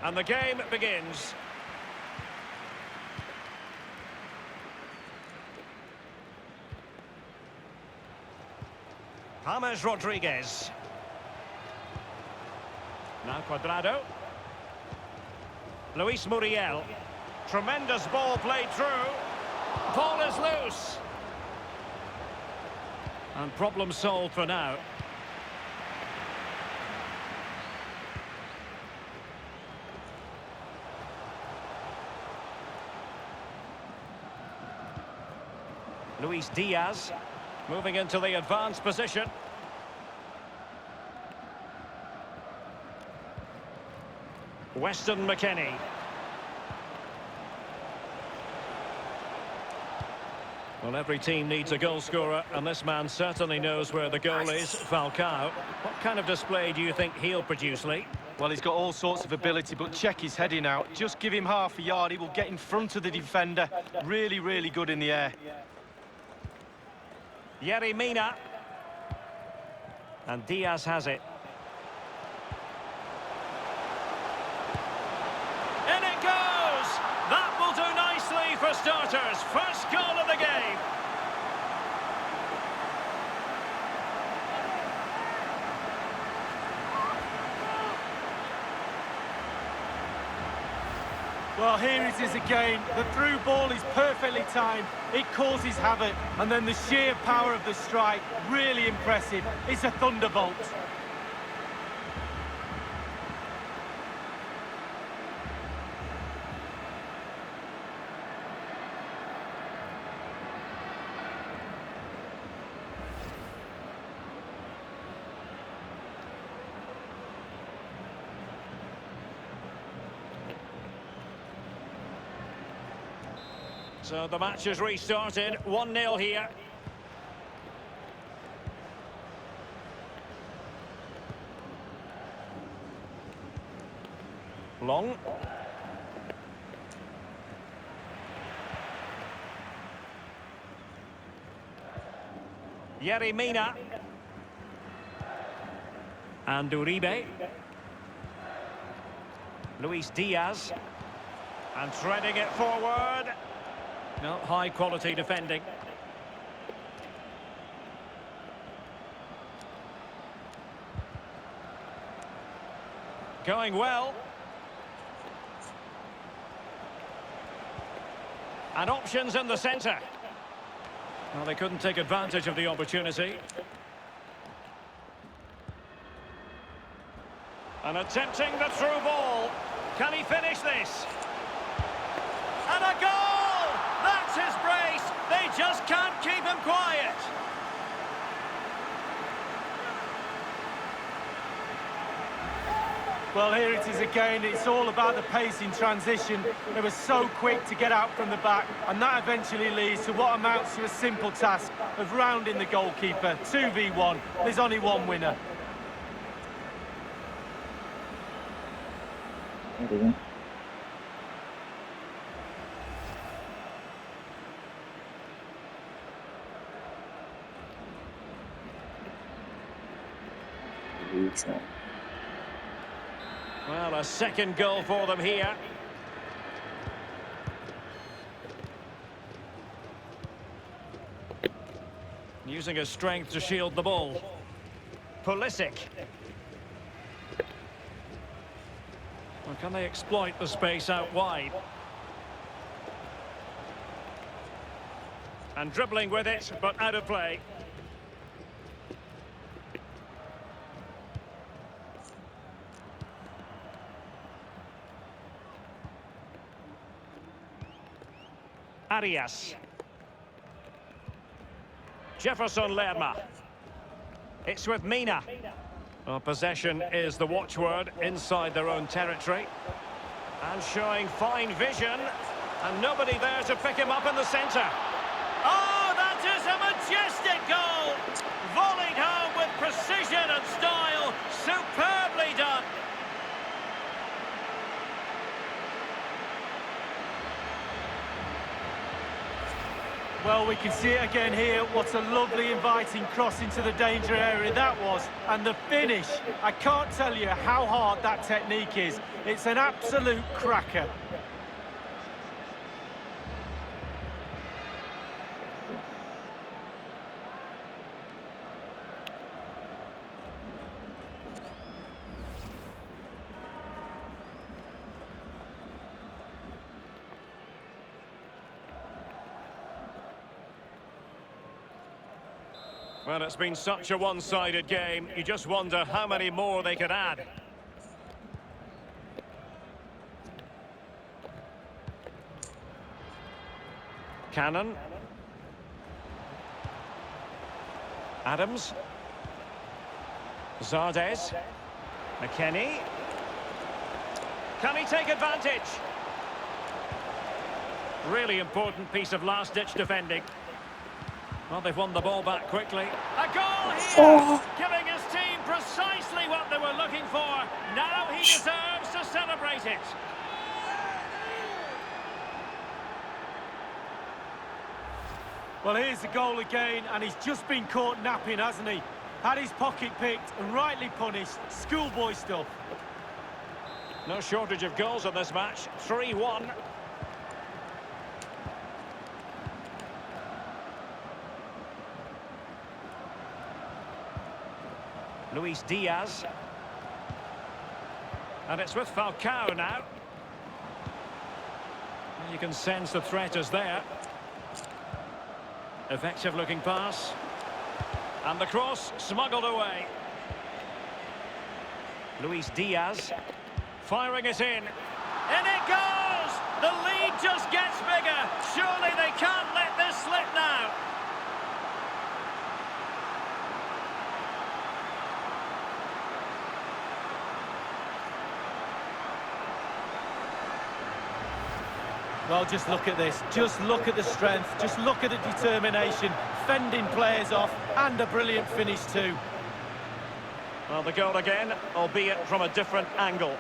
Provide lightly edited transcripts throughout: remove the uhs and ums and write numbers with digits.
And the game begins. James Rodriguez. Now Cuadrado. Luis Muriel. Tremendous ball played through. Ball is loose. And problem solved for now. Luis Diaz, moving into the advanced position. Weston McKennie. Well, every team needs a goal scorer, and this man certainly knows where the goal is, Falcao. What kind of display do you think he'll produce, Lee? Well, he's got all sorts of ability, but check his heading out. Just give him half a yard, he will get in front of the defender. Really, really good in the air. Yerry Mina. And Diaz has it. In it goes! That will do nicely for starters. First goal of the game. Well, here it is again. The through ball is perfectly timed. It causes havoc. And then the sheer power of the strike, really impressive. It's a thunderbolt. So the match has restarted, 1-0 here. Long. Yerry Mina. And Uribe. Luis Diaz. And threading it forward. No, high quality defending. Going well. And options in the centre. Well, they couldn't take advantage of the opportunity. And attempting the through ball. Can he finish this? And a goal! That's his brace. They just can't keep him quiet. Well, here it is again. It's all about the pace in transition. They were so quick to get out from the back, and that eventually leads to what amounts to a simple task of rounding the goalkeeper. 2v1. There's only one winner. Well, a second goal for them here. Using his strength to shield the ball. Pulisic. Well, can they exploit the space out wide? And dribbling with it, but out of play. Arias. Jefferson Lerma. It's with Mina. Well, possession is the watchword inside their own territory. And showing fine vision. And nobody there to pick him up in the centre. Oh, that is a majestic goal! Volleyed home with precision and style. Superbly done. Well, we can see it again here. What a lovely, inviting cross into the danger area that was. And the finish, I can't tell you how hard that technique is. It's an absolute cracker. Well, it's been such a one-sided game. You just wonder how many more they could add. Cannon. Adams. Zardes. McKennie. Can he take advantage? Really important piece of last-ditch defending. Well, they've won the ball back quickly. A goal here! Giving his team precisely what they were looking for. Now he deserves to celebrate it. Well, here's the goal again, and he's just been caught napping, hasn't he? Had his pocket picked and rightly punished. Schoolboy stuff. No shortage of goals in this match. 3-1. Luis Diaz. And it's with Falcao now. You can sense the threat is there. Effective looking pass. And the cross smuggled away. Luis Diaz. Firing it in. In it goes! The lead just gets bigger. Surely they can't let this slip now. Well, just look at this. Just look at the strength. Just look at the determination. Fending players off. And a brilliant finish too. Well, the goal again, albeit from a different angle.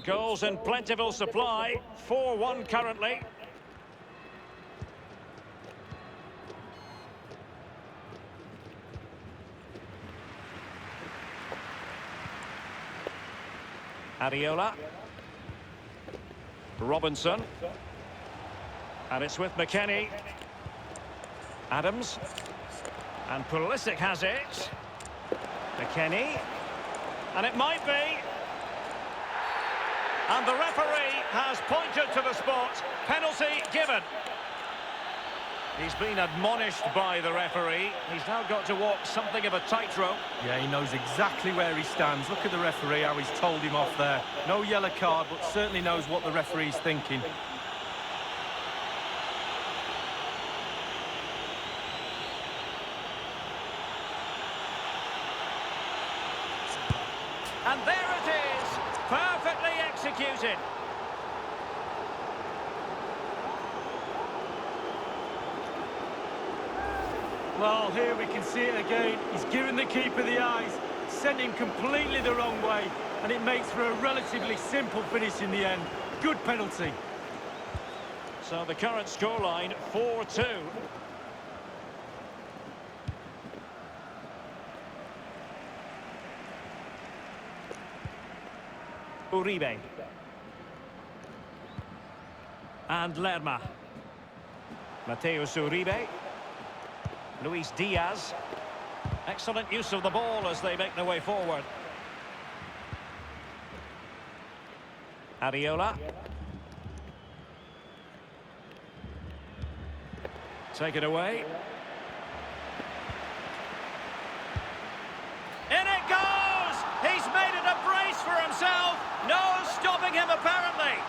Goals in plentiful supply, 4-1 currently. Areola. Robinson. And it's with McKennie. Adams. And Pulisic has it. McKennie. And it might be. And the referee has pointed to the spot. Penalty given. He's been admonished by the referee. He's now got to walk something of a tightrope. Yeah, he knows exactly where he stands. Look at the referee, how he's told him off there. No yellow card, but certainly knows what the referee's thinking. And there it is. Perfectly executed. Well, here we can see it again. He's given the keeper the eyes, sent him completely the wrong way, and it makes for a relatively simple finish in the end. Good penalty. So the current scoreline, 4-2. Uribe. And Lerma. Mateus Uribe. Luis Diaz. Excellent use of the ball as they make their way forward. Areola. Take it away. In it goes! He's made it a brace for himself. No stopping him, apparently.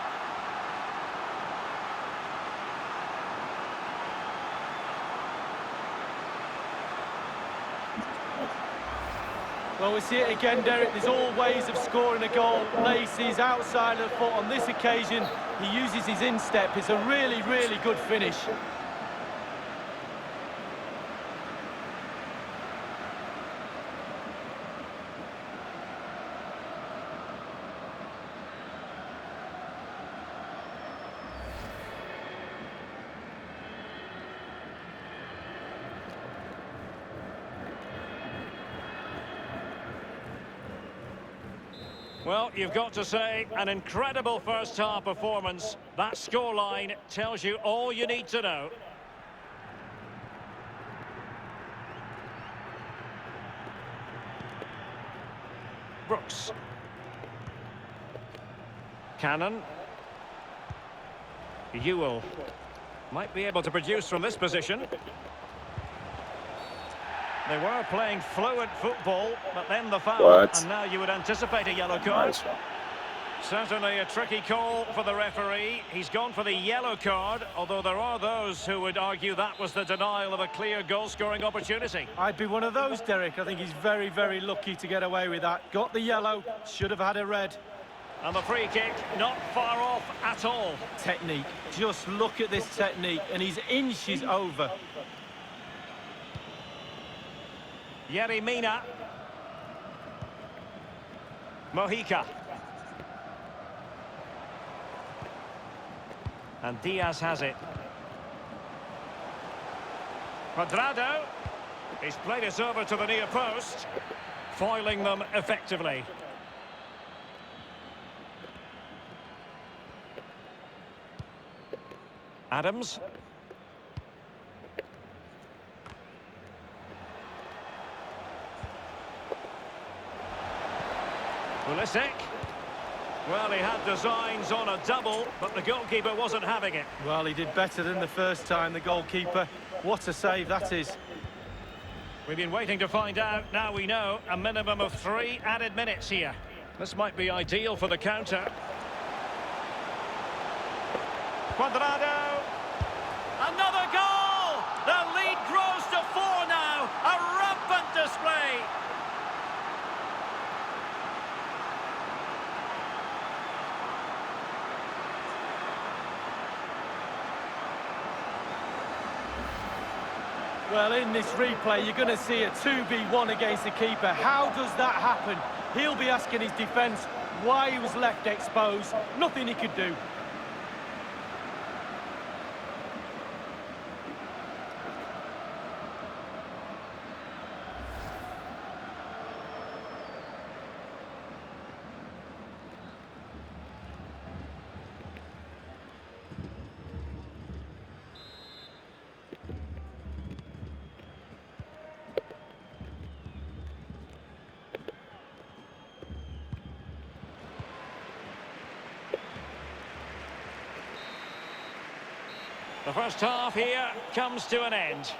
Well, we see it again, Derek. There's all ways of scoring a goal. Laces, outside of the foot. On this occasion, he uses his instep. It's a really, really good finish. Well, you've got to say, an incredible first-half performance. That scoreline tells you all you need to know. Brooks. Cannon. Ewell. Might be able to produce from this position. They were playing fluent football, but then the foul, and now you would anticipate a yellow card. Nice one. Certainly a tricky call for the referee. He's gone for the yellow card, although there are those who would argue that was the denial of a clear goal-scoring opportunity. I'd be one of those, Derek. I think he's very, very lucky to get away with that. Got the yellow, should have had a red. And the free kick, not far off at all. Technique. Just look at this technique, and he's inches over. Yerry Mina. Mojica. And Diaz has it. Cuadrado. He's played it over to the near post, foiling them effectively. Adams. Pulisic. Well, he had designs on a double, but the goalkeeper wasn't having it. Well, he did better than the first time, the goalkeeper. What a save that is. We've been waiting to find out. Now we know a minimum of 3 added minutes here. This might be ideal for the counter. Cuadrado. Another goal! The lead grows to 4 now. A rampant display. Well, in this replay, you're going to see a 2v1 against the keeper. How does that happen? He'll be asking his defence why he was left exposed. Nothing he could do. The first half here comes to an end.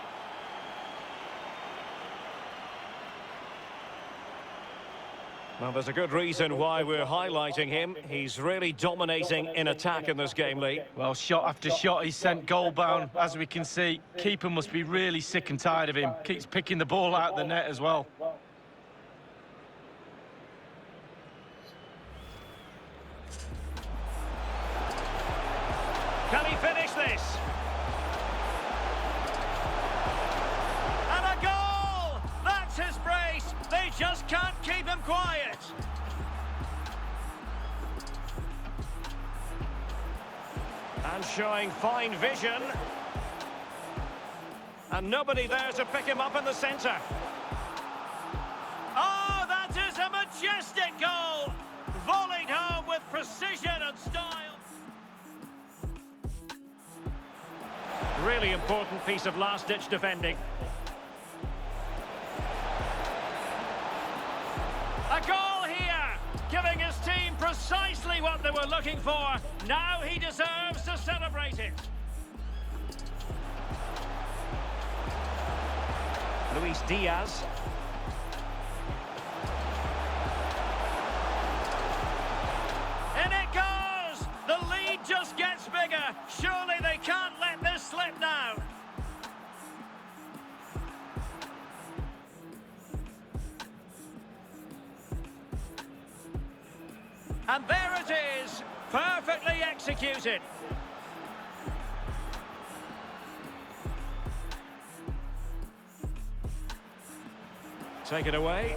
Well, there's a good reason why we're highlighting him. He's really dominating in attack in this game, Lee. Well, shot after shot, he's sent goal-bound, as we can see. Keeper must be really sick and tired of him. Keeps picking the ball out of the net as well. Can he finish this? And a goal! That's his brace. They just can't keep him quiet. And showing fine vision. And nobody there to pick him up in the centre. Oh, that is a majestic goal! Volleyed home with precision and style. Really important piece of last-ditch defending. A goal here, giving his team precisely what they were looking for. Now he deserves to celebrate it. Luis Diaz. In it goes! The lead just gets bigger. Surely they can't let this slip now. And there it is, perfectly executed. Take it away.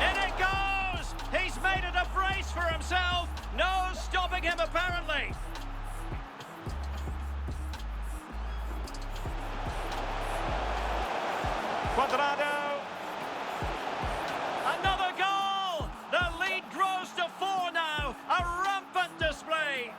In it goes! He's made it a brace for himself. No stopping him, apparently. Quadrado. Another goal! The lead grows to 4 now. A rampant display.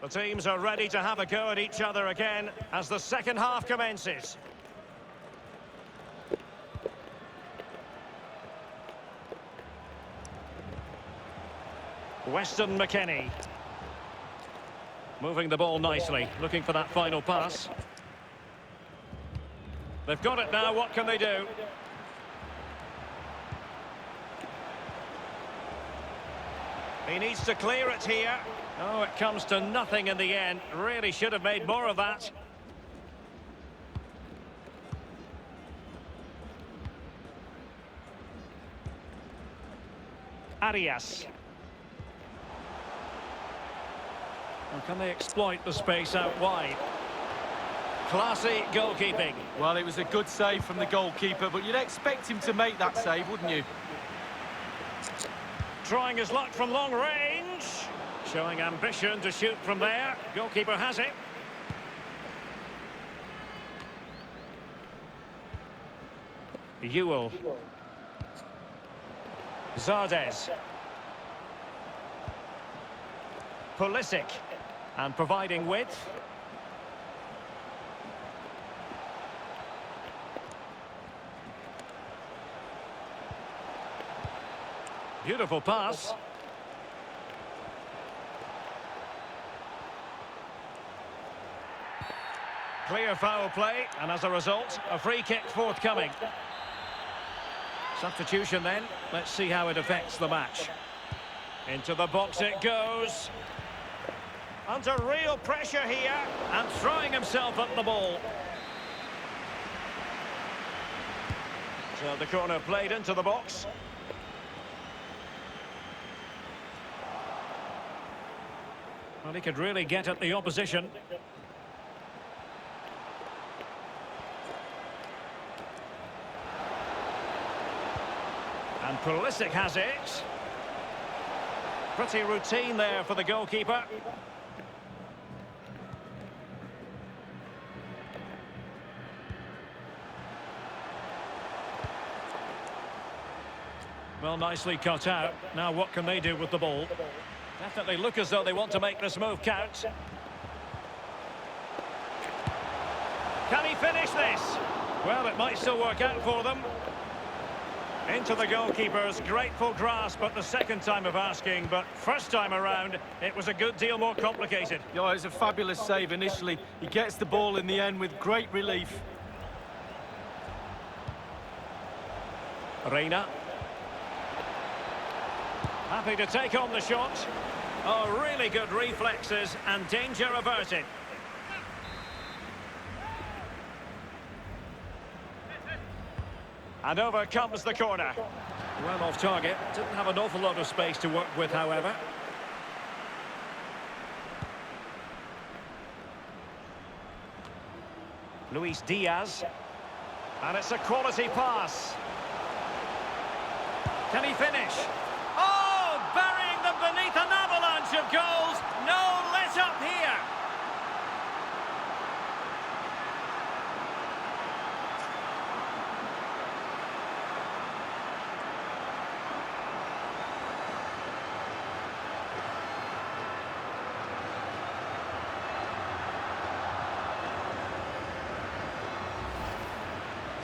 The teams are ready to have a go at each other again as the second half commences. Weston McKennie. Moving the ball nicely, looking for that final pass. They've got it now, what can they do? He needs to clear it here. Oh, it comes to nothing in the end. Really should have made more of that. Arias. Well, can they exploit the space out wide? Classy goalkeeping. Well, it was a good save from the goalkeeper, but you'd expect him to make that save, wouldn't you? Trying his luck from long range. Showing ambition to shoot from there. Goalkeeper has it. Ewell. Zardes. Pulisic. And providing width. Beautiful pass. Clear foul play, and as a result, a free kick forthcoming. Substitution then. Let's see how it affects the match. Into the box it goes. Under real pressure here, and throwing himself at the ball. So the corner played into the box. Well, he could really get at the opposition. And Pulisic has it. Pretty routine there for the goalkeeper. Well, nicely cut out. Now what can they do with the ball? Definitely look as though they want to make this move count. Can he finish this? Well, it might still work out for them. Into the goalkeeper's grateful grasp at the second time of asking, but first time around, it was a good deal more complicated. Yeah, it was a fabulous save initially. He gets the ball in the end with great relief. Reina. Happy to take on the shot. Oh, really good reflexes and danger averted. And over comes the corner. Well off target. Didn't have an awful lot of space to work with, however. Luis Diaz. And it's a quality pass. Can he finish? Oh, burying them beneath an avalanche of goals. No let up here.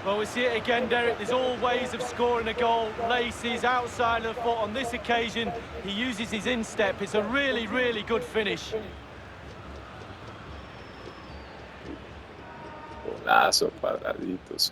Well, we see it again, Derek. There's all ways of scoring a goal. Laces, outside of the foot. On this occasion, he uses his instep. It's a really, really good finish. Golazo, paraditos.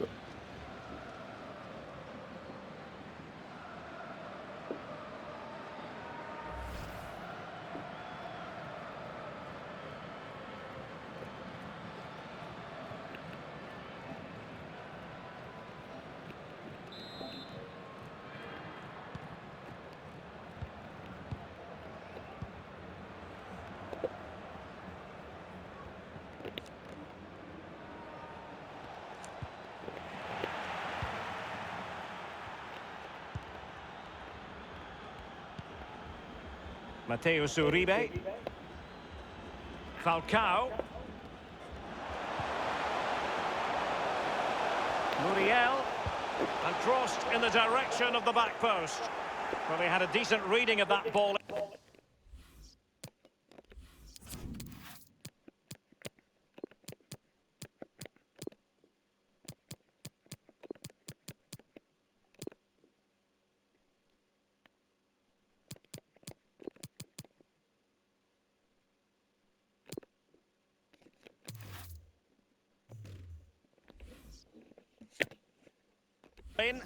Mateus Uribe. Falcao. Muriel. And crossed in the direction of the back post. Well, he had a decent reading of that ball. In.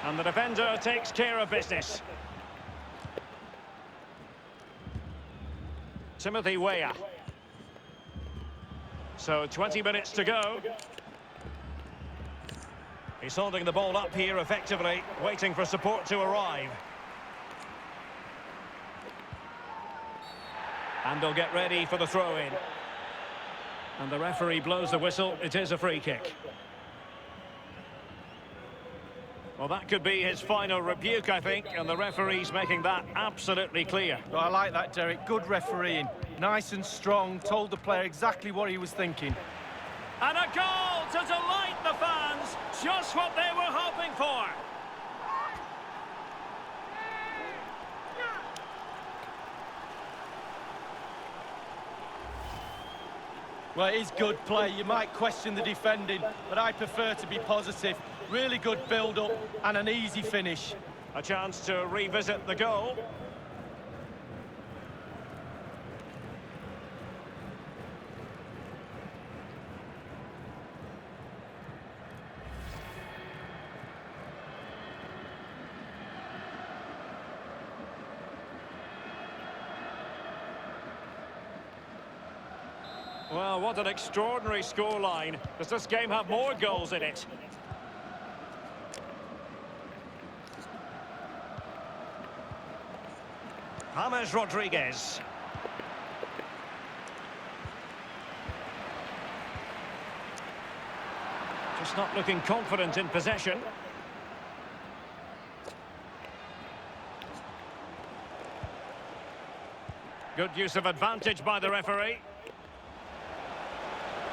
And the defender takes care of business. Timothy Weah. So 20 minutes to go. He's holding the ball up here effectively, waiting for support to arrive. And they'll get ready for the throw-in. And the referee blows the whistle. It is a free kick. Well, that could be his final rebuke, I think, and the referee's making that absolutely clear. Well, I like that, Derek. Good refereeing. Nice and strong, told the player exactly what he was thinking. And a goal to delight the fans, just what they were hoping for. Well, it is good play. You might question the defending, but I prefer to be positive. Really good build-up and an easy finish. A chance to revisit the goal. Well, what an extraordinary scoreline. Does this game have more goals in it? James Rodriguez. Just not looking confident in possession. Good use of advantage by the referee.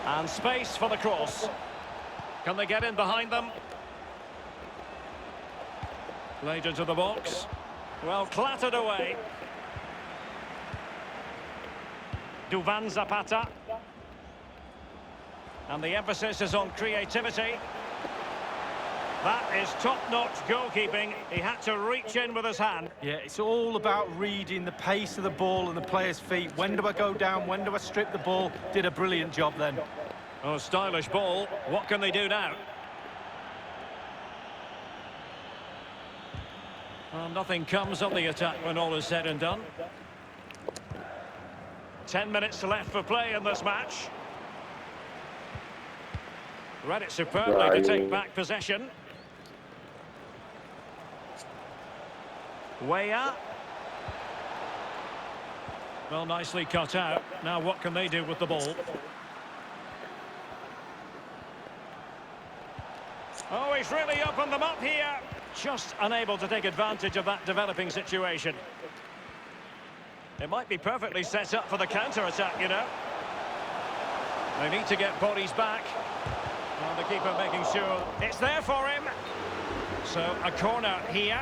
And space for the cross. Can they get in behind them? Laid into the box. Well, clattered away. Duvan Zapata. And the emphasis is on creativity. That is top-notch goalkeeping. He had to reach in with his hand. Yeah, it's all about reading the pace of the ball and the player's feet. When do I go down? When do I strip the ball? Did a brilliant job then. Oh, stylish ball. What can they do now? Well, nothing comes of the attack when all is said and done. 10 minutes left for play in this match. Read it superbly to take back possession. Weah. Well, nicely cut out. Now what can they do with the ball? Oh, he's really opened them up here. Just unable to take advantage of that developing situation. It might be perfectly set up for the counter-attack, you know. They need to get bodies back. Well, the keeper making sure it's there for him. So, a corner here.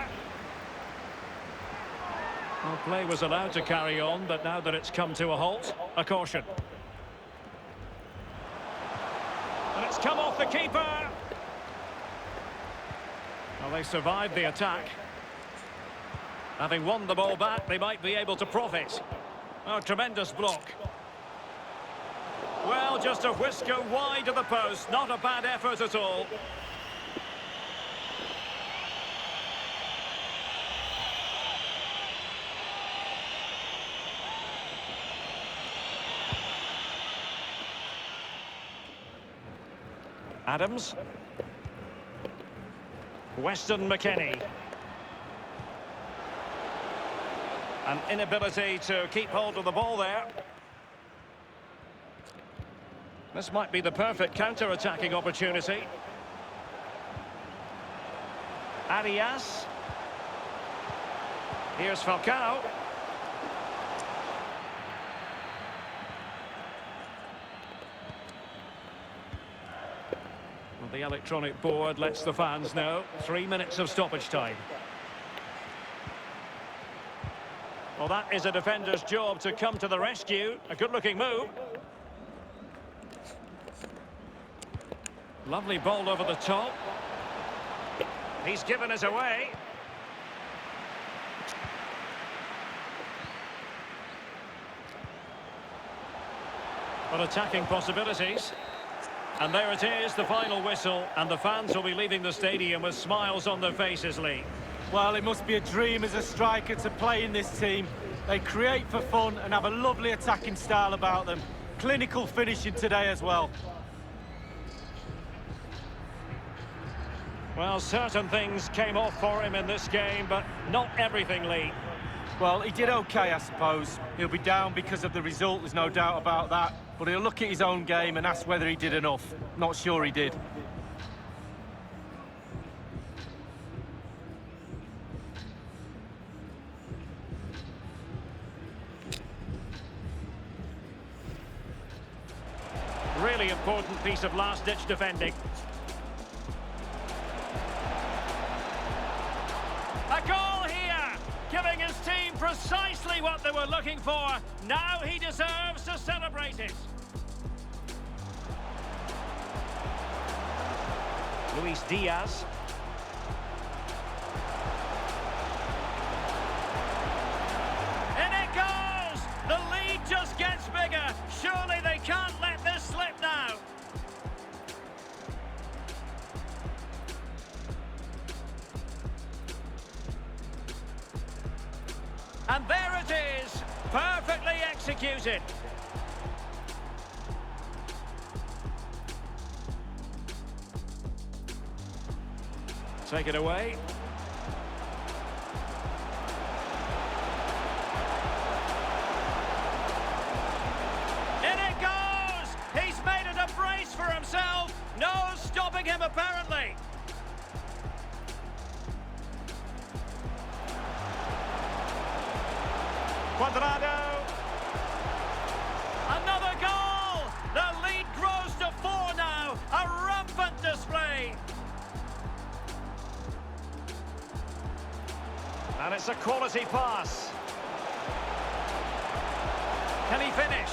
Well, play was allowed to carry on, but now that it's come to a halt, a caution. And it's come off the keeper. Well, they survived the attack. Having won the ball back, they might be able to profit. Oh, tremendous block. Well, just a whisker wide of the post. Not a bad effort at all. Adams. Weston McKennie. An inability to keep hold of the ball there. This might be the perfect counter-attacking opportunity. Arias. Here's Falcao. Well, the electronic board lets the fans know 3 minutes of stoppage time. Well, that is a defender's job to come to the rescue. A good-looking move. Lovely ball over the top. He's given us away. But attacking possibilities. And there it is, the final whistle. And the fans will be leaving the stadium with smiles on their faces, Lee. Well, it must be a dream as a striker to play in this team. They create for fun and have a lovely attacking style about them. Clinical finishing today as well. Well, certain things came off for him in this game, but not everything, Lee. Well, he did okay, I suppose. He'll be down because of the result, there's no doubt about that. But he'll look at his own game and ask whether he did enough. Not sure he did. Really important piece of last-ditch defending. A goal here, giving his team precisely what they were looking for. Now he deserves to celebrate it. Luis Diaz. In it goes! The lead just gets bigger. Surely they can't let this slip now. And there it is, perfectly executed. Take it away. In it goes! He's made it a brace for himself. No stopping him, apparently. Cuadrado. Another goal! The lead grows to 4 now. A rampant display. And it's a quality pass. Can he finish?